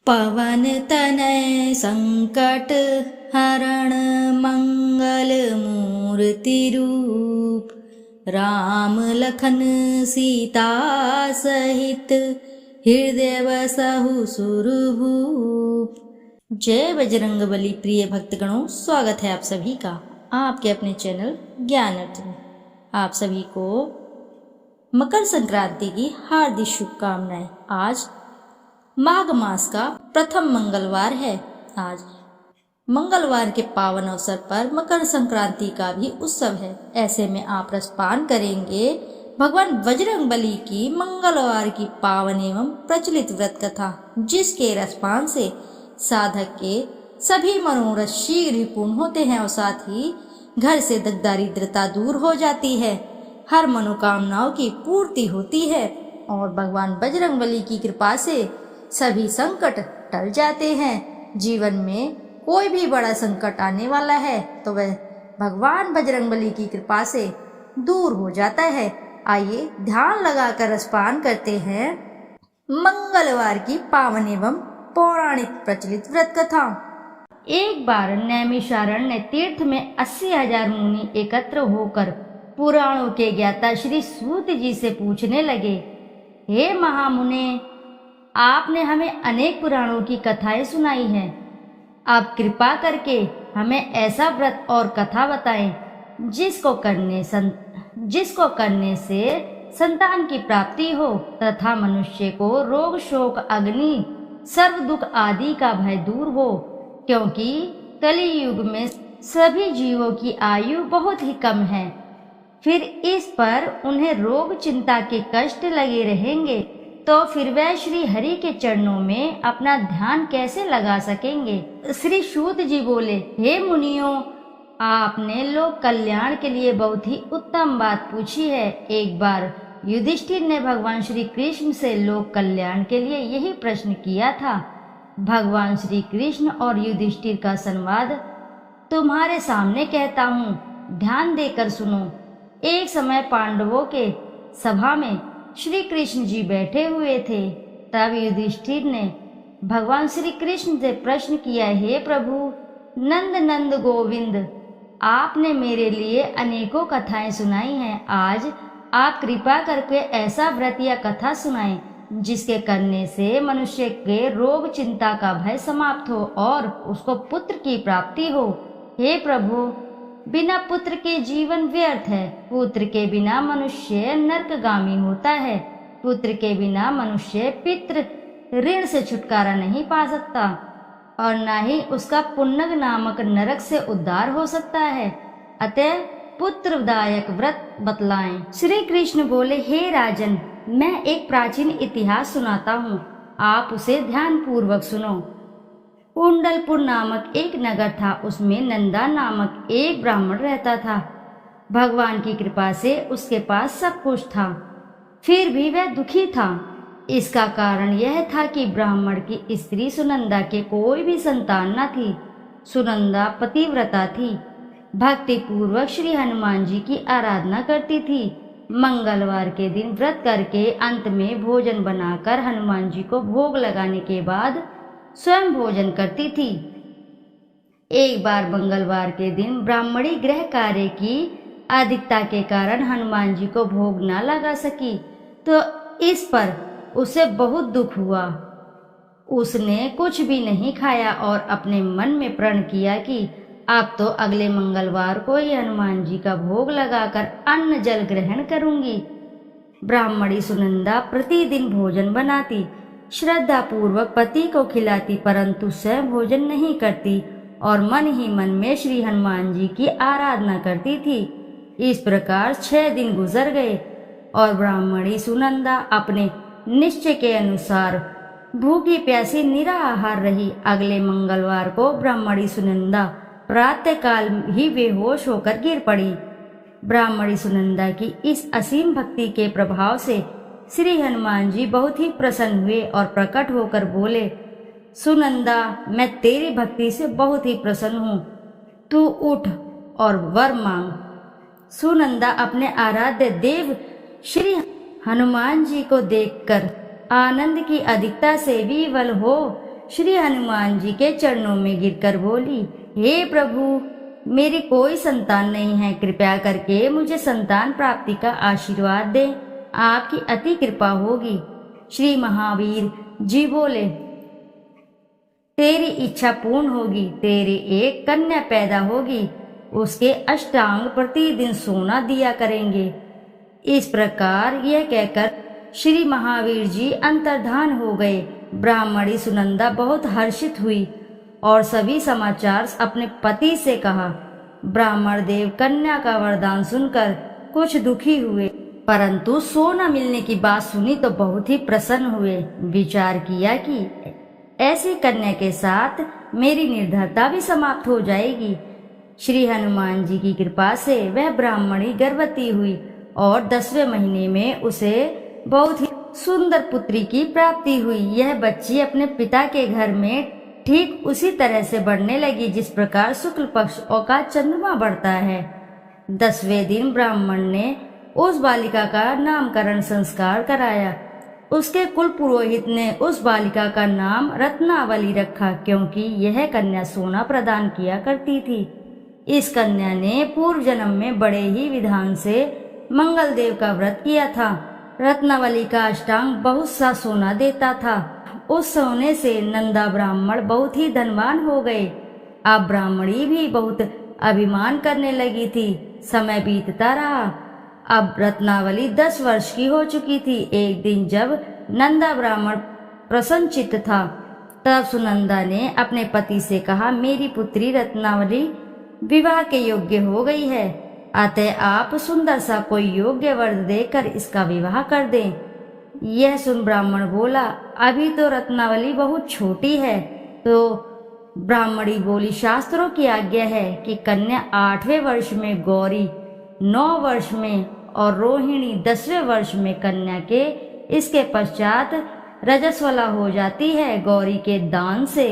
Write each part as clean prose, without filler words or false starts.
पवन तनय संकट हरण मंगल मूर्ति रूप, राम लखन सीता सहित हृदय बसहु सुरभूप। जय बजरंगबली। प्रिय भक्तगणों, स्वागत है आप सभी का आपके अपने चैनल ज्ञान अर्थ में। आप सभी को मकर संक्रांति की हार्दिक शुभकामनाएं। आज माघ मास का प्रथम मंगलवार है। आज मंगलवार के पावन अवसर पर मकर संक्रांति का भी उत्सव है। ऐसे में आप रसपान करेंगे भगवान बजरंगबली की मंगलवार की पावन एवं प्रचलित व्रत कथा, जिसके रसपान से साधक के सभी मनोरथ शीघ्र ही पूर्ण होते हैं और साथ ही घर से दारिद्रता दूर हो जाती है, हर मनोकामनाओं की पूर्ति होती है और भगवान बजरंगबली की कृपा से सभी संकट टल जाते हैं। जीवन में कोई भी बड़ा संकट आने वाला है तो वह भगवान बजरंगबली की कृपा से दूर हो जाता है। आइए ध्यान लगाकर रसपान करते हैं मंगलवार की पावन एवं पौराणिक प्रचलित व्रत कथा। एक बार नैमिषारण्य तीर्थ में 80,000 मुनि एकत्र होकर पुराणों के ज्ञाता श्री सूत जी से पूछने लगे, हे महामुने, आपने हमें अनेक पुराणों की कथाएं सुनाई हैं। आप कृपा करके हमें ऐसा व्रत और कथा बताएं जिसको करने से संतान की प्राप्ति हो तथा मनुष्य को रोग शोक अग्नि सर्व दुख आदि का भय दूर हो, क्योंकि कली युग में सभी जीवों की आयु बहुत ही कम है। फिर इस पर उन्हें रोग चिंता के कष्ट लगे रहेंगे तो फिर वह श्री हरि के चरणों में अपना ध्यान कैसे लगा सकेंगे। श्री सूत जी बोले, हे मुनियों, आपने लोक कल्याण के लिए बहुत ही उत्तम बात पूछी है। एक बार युधिष्ठिर ने भगवान श्री कृष्ण से लोक कल्याण के लिए यही प्रश्न किया था। भगवान श्री कृष्ण और युधिष्ठिर का संवाद तुम्हारे सामने कहता हूँ, ध्यान देकर सुनो। एक समय पांडवों के सभा में श्री कृष्ण जी बैठे हुए थे। तब युधिष्ठिर ने भगवान श्री कृष्ण से प्रश्न किया, हे प्रभु नंद नंद गोविंद, आपने मेरे लिए अनेकों कथाएं सुनाई हैं। आज आप कृपा करके ऐसा व्रत या कथा सुनाएं जिसके करने से मनुष्य के रोग चिंता का भय समाप्त हो और उसको पुत्र की प्राप्ति हो। हे प्रभु, बिना पुत्र के जीवन व्यर्थ है। पुत्र के बिना मनुष्य नरकगामी होता है। पुत्र के बिना मनुष्य पितृ ऋण से छुटकारा नहीं पा सकता और न ही उसका पुण्य नामक नरक से उद्धार हो सकता है। अतः पुत्रदायक व्रत बतलाएं। श्री कृष्ण बोले, हे राजन, मैं एक प्राचीन इतिहास सुनाता हूँ, आप उसे ध्यान पूर्वक सुनो। कुंडलपुर नामक एक नगर था। उसमें नंदा नामक एक ब्राह्मण रहता था। भगवान की कृपा से उसके पास सब कुछ था, फिर भी वह दुखी था। इसका कारण यह था कि ब्राह्मण की स्त्री सुनंदा के कोई भी संतान न थी। सुनंदा पतिव्रता थी, भक्ति पूर्वक श्री हनुमान जी की आराधना करती थी। मंगलवार के दिन व्रत करके अंत में भोजन बनाकर हनुमान जी को भोग लगाने के बाद स्वयं भोजन करती थी। एक बार मंगलवार के दिन ब्राह्मणी गृह कार्य की अधिकता के कारण हनुमान जी को भोग न लगा सकी, तो इस पर उसे बहुत दुख हुआ। उसने कुछ भी नहीं खाया और अपने मन में प्रण किया कि अब तो अगले मंगलवार को ही हनुमान जी का भोग लगाकर अन्न जल ग्रहण करूंगी। ब्राह्मणी सुनंदा प्रतिदिन भोजन बनाती, श्रद्धा पूर्वक पति को खिलाती, परंतु स्वयं भोजन नहीं करती और मन ही मन में श्री हनुमान जी की आराधना करती थी। इस प्रकार 6 दिन गुजर गए और ब्राह्मणी सुनंदा अपने निश्चय के अनुसार भूखी प्यासी निराहार रही। अगले मंगलवार को ब्राह्मणी सुनंदा प्रातःकाल ही बेहोश होकर गिर पड़ी। ब्राह्मणी सुनंदा की इस असीम भक्ति के प्रभाव से श्री हनुमान जी बहुत ही प्रसन्न हुए और प्रकट होकर बोले, सुनंदा, मैं तेरी भक्ति से बहुत ही प्रसन्न हूँ, तू उठ और वर मांग। सुनंदा अपने आराध्य देव श्री हनुमान जी को देखकर आनंद की अधिकता से विवल हो श्री हनुमान जी के चरणों में गिरकर बोली, हे प्रभु, मेरी कोई संतान नहीं है, कृपया करके मुझे संतान प्राप्ति का आशीर्वाद दें, आपकी अति कृपा होगी। श्री महावीर जी बोले, तेरी इच्छा पूर्ण होगी, तेरी एक कन्या पैदा होगी, उसके अष्टांग प्रतिदिन सोना दिया करेंगे। इस प्रकार यह कहकर श्री महावीर जी अंतर्धान हो गए। ब्राह्मणी सुनंदा बहुत हर्षित हुई और सभी समाचार अपने पति से कहा। ब्राह्मण देव कन्या का वरदान सुनकर कुछ दुखी हुए, परंतु सोना मिलने की बात सुनी तो बहुत ही प्रसन्न हुए। विचार किया कि ऐसी कन्या के साथ मेरी निर्धरता भी समाप्त हो जाएगी। श्री हनुमान जी की कृपा से वह ब्राह्मणी गर्भवती हुई और 10वें महीने में उसे बहुत ही सुंदर पुत्री की प्राप्ति हुई। यह बच्ची अपने पिता के घर में ठीक उसी तरह से बढ़ने लगी जिस प्रकार शुक्ल पक्ष का चंद्रमा बढ़ता है। 10वें दिन ब्राह्मण ने उस बालिका का नामकरण संस्कार कराया। उसके कुल पुरोहित ने उस बालिका का नाम रत्नावली रखा, क्योंकि यह कन्या सोना प्रदान किया करती थी। इस कन्या ने पूर्व जन्म में बड़े ही विधान से मंगल देव का व्रत किया था। रत्नावली का अष्टांग बहुत सा सोना देता था। उस सोने से नंदा ब्राह्मण बहुत ही धनवान हो गए। अब ब्राह्मणी भी बहुत अभिमान करने लगी थी। समय बीतता रहा। अब रत्नावली 10 वर्ष की हो चुकी थी। एक दिन जब नंदा ब्राह्मण प्रसन्नचित्त था, तब सुनंदा ने अपने पति से कहा, मेरी पुत्री रत्नावली विवाह के योग्य हो गई है, अतः आप सुंदर सा कोई योग्य वर देकर इसका विवाह कर दें। यह सुन ब्राह्मण बोला, अभी तो रत्नावली बहुत छोटी है। तो ब्राह्मणी बोली, शास्त्रों की आज्ञा है कि कन्या 8वें वर्ष में, गौरी 9 वर्ष में और रोहिणी 10वें वर्ष में कन्या के, इसके पश्चात रजस्वला हो जाती है। गौरी के दान से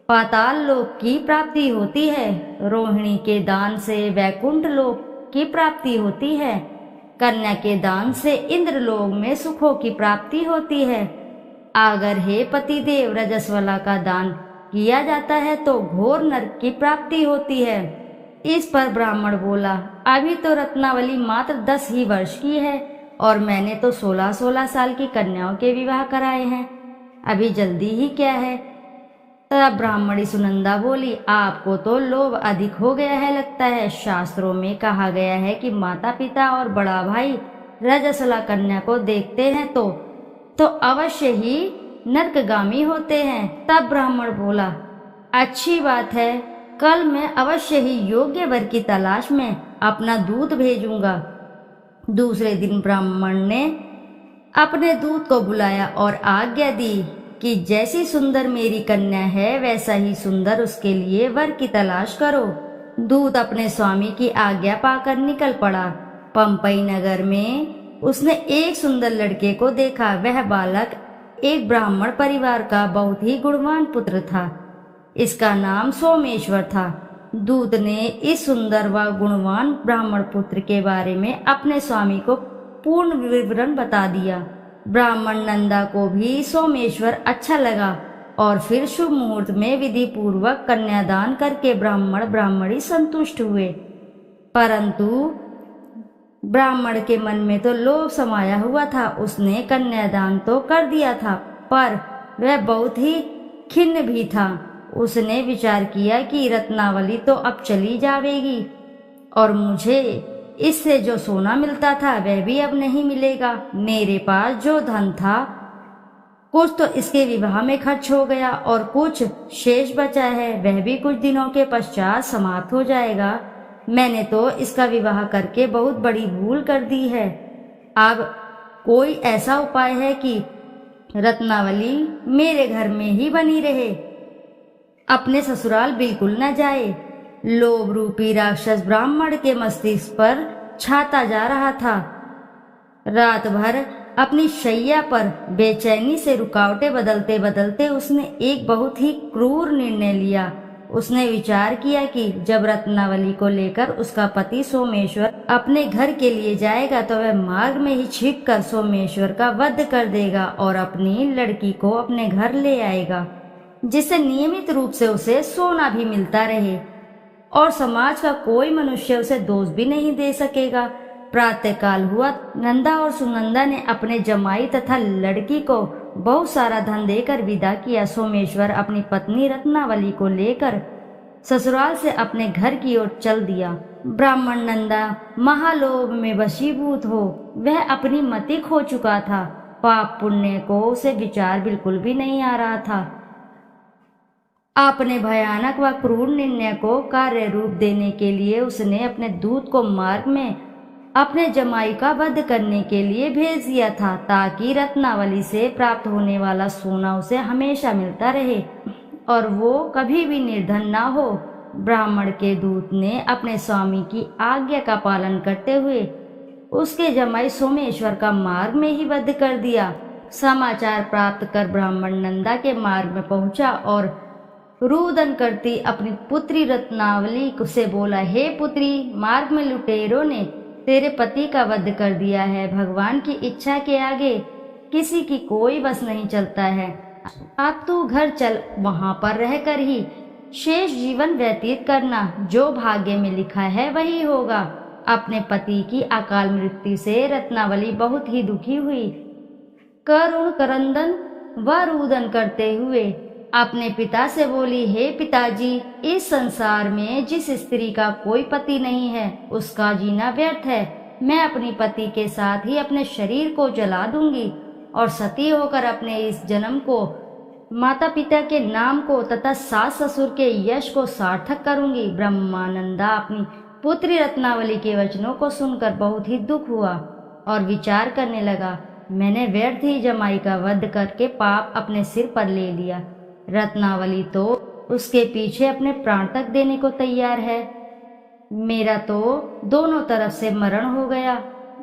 पाताल लोक की प्राप्ति होती है, रोहिणी के दान से वैकुंठ लोक की प्राप्ति होती है, कन्या के दान से इंद्रलोक में सुखों की प्राप्ति होती है। अगर हे पतिदेव रजस्वला का दान किया जाता है तो घोर नरक की प्राप्ति होती है। इस पर ब्राह्मण बोला, अभी तो रत्नावली मात्र 10 ही वर्ष की है और मैंने तो 16-16 साल की कन्याओं के विवाह कराए हैं, अभी जल्दी ही क्या है। तब ब्राह्मणी सुनंदा बोली, आपको तो लोभ अधिक हो गया है लगता है। शास्त्रों में कहा गया है कि माता पिता और बड़ा भाई रजस्वला कन्या को देखते हैं तो अवश्य ही नरकगामी होते हैं। तब ब्राह्मण बोला, अच्छी बात है, कल मैं अवश्य ही योग्य वर की तलाश में अपना दूत भेजूंगा। दूसरे दिन ब्राह्मण ने अपने दूत को बुलाया और आज्ञा दी कि जैसी सुंदर मेरी कन्या है वैसा ही सुंदर उसके लिए वर की तलाश करो। दूत अपने स्वामी की आज्ञा पाकर निकल पड़ा। पंपई नगर में उसने एक सुंदर लड़के को देखा। वह बालक एक ब्राह्मण परिवार का बहुत ही गुणवान पुत्र था। इसका नाम सोमेश्वर था। दूत ने इस सुंदर व गुणवान ब्राह्मण पुत्र के बारे में अपने स्वामी को पूर्ण विवरण बता दिया। ब्राह्मण नंदा को भी सोमेश्वर अच्छा लगा और फिर शुभ मुहूर्त में विधि पूर्वक कन्यादान करके ब्राह्मण ब्राह्मणी संतुष्ट हुए। परंतु ब्राह्मण के मन में तो लोभ समाया हुआ था। उसने कन्यादान तो कर दिया था, पर वह बहुत ही खिन्न भी था। उसने विचार किया कि रत्नावली तो अब चली जाएगी और मुझे इससे जो सोना मिलता था वह भी अब नहीं मिलेगा। मेरे पास जो धन था कुछ तो इसके विवाह में खर्च हो गया और कुछ शेष बचा है, वह भी कुछ दिनों के पश्चात समाप्त हो जाएगा। मैंने तो इसका विवाह करके बहुत बड़ी भूल कर दी है। अब कोई ऐसा उपाय है कि रत्नावली मेरे घर में ही बनी रहे, अपने ससुराल बिल्कुल न जाए। लोभ रूपी राक्षस ब्राह्मण के मस्तिष्क पर छाता जा रहा था। रात भर अपनी शैया पर बेचैनी से रुकावटें बदलते बदलते उसने एक बहुत ही क्रूर निर्णय लिया। उसने विचार किया कि जब रत्नावली को लेकर उसका पति सोमेश्वर अपने घर के लिए जाएगा तो वह मार्ग में ही छिपकर सोमेश्वर का वध कर देगा और अपनी लड़की को अपने घर ले आएगा। जिससे नियमित रूप से उसे सोना भी मिलता रहे और समाज का कोई मनुष्य उसे दोष भी नहीं दे सकेगा। प्रातःकाल हुआ। नंदा और सुनंदा ने अपने जमाई तथा लड़की को बहुत सारा धन देकर विदा किया। सोमेश्वर अपनी पत्नी रत्नावली को लेकर ससुराल से अपने घर की ओर चल दिया। ब्राह्मण नंदा महालोभ में वशीभूत हो वह अपनी मति खो चुका था। पाप पुण्य को उसे विचार बिल्कुल भी नहीं आ रहा था। अपने भयानक व क्रूर निर्णय को कार्य रूप देने के लिए उसने अपने दूत को मार्ग में अपने जमाई का वध करने के लिए भेज दिया था, ताकि रत्नावली से प्राप्त होने वाला सोना उसे हमेशा मिलता रहे और वो कभी भी निर्धन ना हो। ब्राह्मण के दूत ने अपने स्वामी की आज्ञा का पालन करते हुए उसके जमाई सोमेश्वर का मार्ग में ही वध कर दिया। समाचार प्राप्त कर ब्राह्मण नंदा के मार्ग में पहुंचा और रुदन करती अपनी पुत्री रत्नावली से बोला, हे पुत्री, मार्ग में लुटेरों ने तेरे पति का वध कर दिया है। भगवान की इच्छा के आगे किसी की कोई बस नहीं चलता है। अब तू घर चल, वहां पर रहकर ही शेष जीवन व्यतीत करना। जो भाग्य में लिखा है वही होगा। अपने पति की अकाल मृत्यु से रत्नावली बहुत ही दुखी हुई। करुण करंदन व रुदन करते हुए अपने पिता से बोली, हे पिताजी, इस संसार में जिस स्त्री का कोई पति नहीं है उसका जीना व्यर्थ है। मैं अपनी पति के साथ ही अपने शरीर को जला दूंगी और सती होकर अपने इस जन्म को, माता पिता के नाम को तथा सास ससुर के यश को सार्थक करूंगी। ब्रह्मानंदा अपनी पुत्री रत्नावली के वचनों को सुनकर बहुत ही दुख हुआ और विचार करने लगा, मैंने व्यर्थ ही जमाई का वध करके पाप अपने सिर पर ले लिया। रत्नावली तो उसके पीछे अपने प्राण तक देने को तैयार है। मेरा तो दोनों तरफ से मरण हो गया।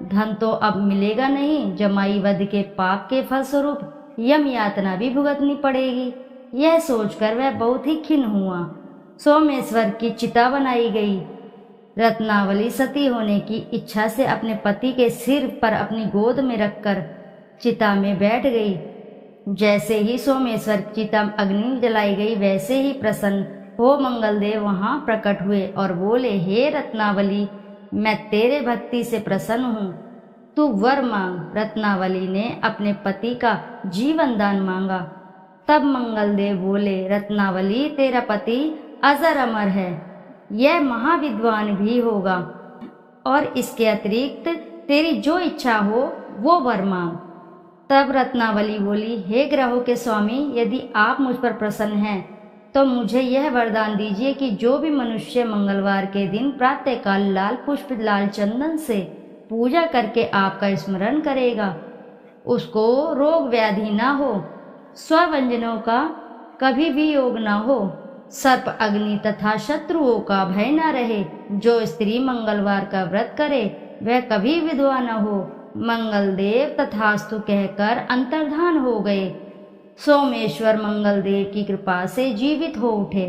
धन तो अब मिलेगा नहीं। जमाई वध के पाप के फलस्वरूप यम यातना भी भुगतनी पड़ेगी। यह सोचकर वह बहुत ही खिन्न हुआ। सोमेश्वर की चिता बनाई गई। रत्नावली सती होने की इच्छा से अपने पति के सिर पर अपनी गोद में रखकर चिता में बैठ गई। जैसे ही सोमेश्वर की चिता अग्नि जलाई गई, वैसे ही प्रसन्न हो मंगलदेव वहां प्रकट हुए और बोले, हे रत्नावली, मैं तेरे भक्ति से प्रसन्न हूँ, तू वर मांग। रत्नावली ने अपने पति का जीवन दान मांगा। तब मंगलदेव बोले, रत्नावली, तेरा पति अजर अमर है, यह महाविद्वान भी होगा और इसके अतिरिक्त तेरी जो इच्छा हो वो वर मांग। तब रत्नावली बोली, हे ग्रहों के स्वामी, यदि आप मुझ पर प्रसन्न हैं तो मुझे यह वरदान दीजिए कि जो भी मनुष्य मंगलवार के दिन प्रातःकाल लाल पुष्प लाल चंदन से पूजा करके आपका स्मरण करेगा, उसको रोग व्याधि ना हो, स्वव्यंजनों का कभी भी योग ना हो, सर्प अग्नि तथा शत्रुओं का भय न रहे। जो स्त्री मंगलवार का व्रत करे वह कभी विधवा न हो। मंगलदेव तथास्तु कहकर अंतर्धान हो गए। सोमेश्वर मंगलदेव की कृपा से जीवित हो उठे।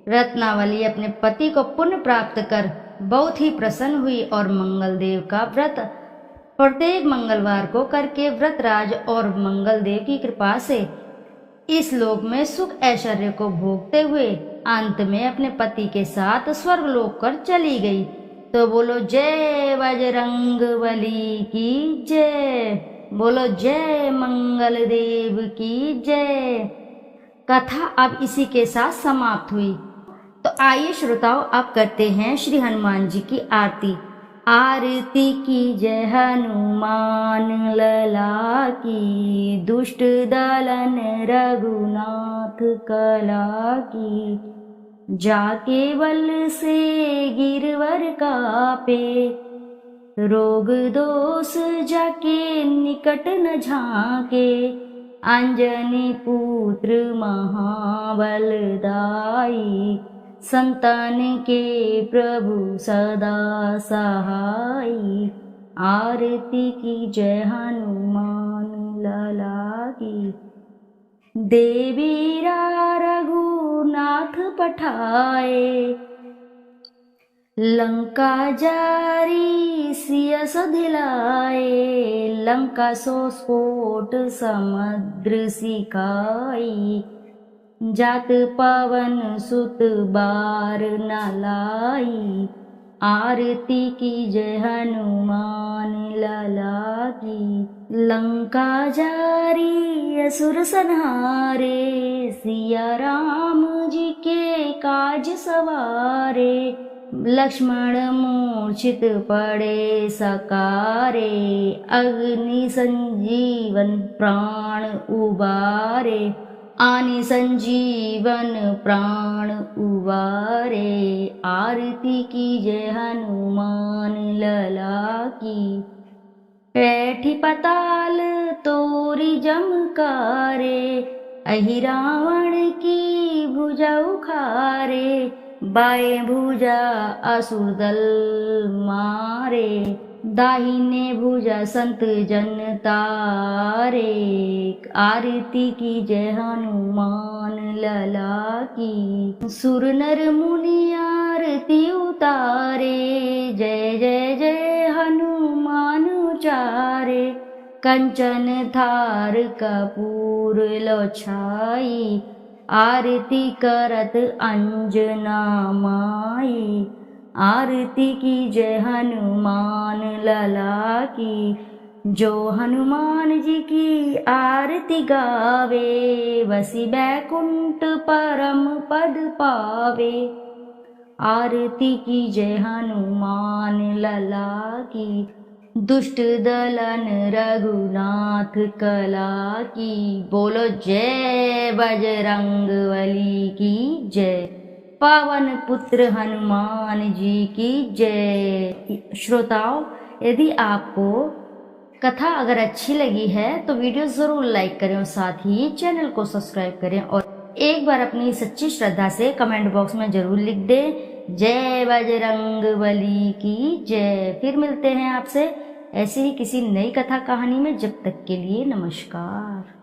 रत्नावली अपने पति को पुण्य प्राप्त कर बहुत ही प्रसन्न हुई और मंगलदेव का व्रत प्रत्येक मंगलवार को करके व्रतराज और मंगलदेव की कृपा से इस लोक में सुख ऐश्वर्य को भोगते हुए अंत में अपने पति के साथ स्वर्ग लोक कर चली गई। तो बोलो जय बजरंगबली की जय, बोलो जय मंगल देव की जय। कथा अब इसी के साथ समाप्त हुई। तो आइए श्रोताओं, अब करते हैं श्री हनुमान जी की आरती। आरती की जय हनुमान लला की, दुष्ट दलन रघुनाथ कला की। जाके बल से गिरवर कापे, रोग दोष जाके निकट न झाके। अंजनी पुत्र महाबलदाई, संतान के प्रभु सदा सहाई। आरती की जय हनुमान लला की। देवीरा रघुनाथ पठाए, लंका जारी सिय सधिलाए। लंका सो स्फोट समुद्र सिकाई, जात पवन सुत बार न लाई, आरती कीजय हनुमान लला की। लंका जारी असुर संहारे, सिया राम जी के काज सवारे। लक्ष्मण मूर्छित पड़े सकारे, अग्नि संजीवन प्राण उबारे। आनि संजीवन प्राण उबारे, आरती कीजय हनुमान लला की। बैठी पताल तोरी जमकारे, अहि रावण की भुजा उखारे। बाएं भुजा असुर दल मारे, दाहिने भुजा संत जन तारे। आरती कीजय हनुमान लला की। सुर नर मुनि आरती उतारे, जय जय जय हनुमान उचारे। कंचन थार कपूर लो छाई, आरती करत अंजना माई। आरती कीजय हनुमान लला की। जो हनुमान जी की आरती गावे, वसी बैकुंठ परम पद पावे। आरती कीजय हनुमान लला की। दुष्ट दलन रघुनाथ कला की। बोलो जय बजरंगबली की जय। पावन पुत्र हनुमान जी की जय। श्रोताओं, यदि आपको कथा अगर अच्छी लगी है तो वीडियो जरूर लाइक करें और साथ ही चैनल को सब्सक्राइब करें, और एक बार अपनी सच्ची श्रद्धा से कमेंट बॉक्स में जरूर लिख दें जय बजरंगबली की जय। फिर मिलते हैं आपसे ऐसी ही किसी नई कथा कहानी में। जब तक के लिए नमस्कार।